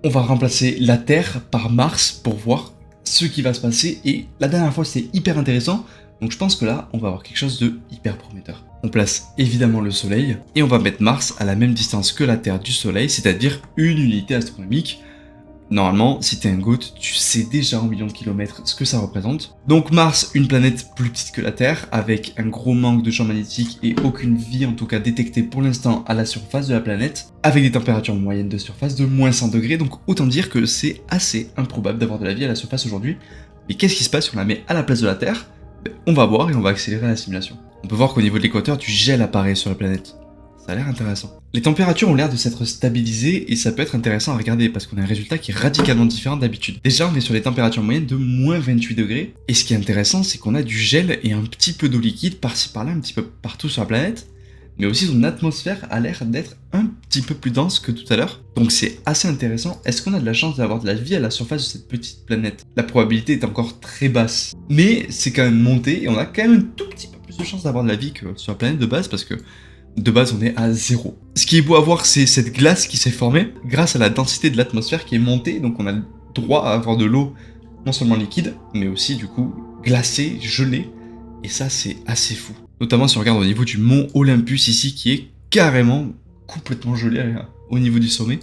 On va remplacer la Terre par Mars pour voir ce qui va se passer. Et la dernière fois, c'était hyper intéressant. Donc je pense que là, on va avoir quelque chose de hyper prometteur. On place évidemment le Soleil et on va mettre Mars à la même distance que la Terre du Soleil, c'est-à-dire une unité astronomique. Normalement, si t'es un GOAT, tu sais déjà en millions de kilomètres ce que ça représente. Donc Mars, une planète plus petite que la Terre, avec un gros manque de champ magnétique et aucune vie en tout cas détectée pour l'instant à la surface de la planète, avec des températures moyennes de surface de moins 100 degrés, donc autant dire que c'est assez improbable d'avoir de la vie à la surface aujourd'hui. Mais qu'est-ce qui se passe si on la met à la place de la Terre? On va voir et on va accélérer la simulation. On peut voir qu'au niveau de l'équateur, du gel apparaît sur la planète. Ça a l'air intéressant. Les températures ont l'air de s'être stabilisées et ça peut être intéressant à regarder parce qu'on a un résultat qui est radicalement différent d'habitude. Déjà, on est sur des températures moyennes de moins 28 degrés et ce qui est intéressant, c'est qu'on a du gel et un petit peu d'eau liquide par-ci par-là, un petit peu partout sur la planète, mais aussi son atmosphère a l'air d'être un petit peu plus dense que tout à l'heure. Donc c'est assez intéressant. Est-ce qu'on a de la chance d'avoir de la vie à la surface de cette petite planète? La probabilité est encore très basse, mais c'est quand même monté et on a quand même un tout petit peu plus de chance d'avoir de la vie que sur la planète de base parce que de base, on est à 0. Ce qui est beau à voir, c'est cette glace qui s'est formée grâce à la densité de l'atmosphère qui est montée. Donc, on a le droit à avoir de l'eau non seulement liquide, mais aussi, du coup, glacée, gelée. Et ça, c'est assez fou. Notamment si on regarde au niveau du mont Olympus ici, qui est carrément complètement gelé au niveau du sommet.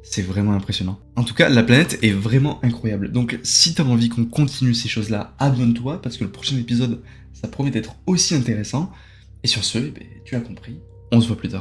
C'est vraiment impressionnant. En tout cas, la planète est vraiment incroyable. Donc, si t'as envie qu'on continue ces choses-là, abonne-toi, parce que le prochain épisode, ça promet d'être aussi intéressant. Et sur ce, tu as compris. On se voit plus tard.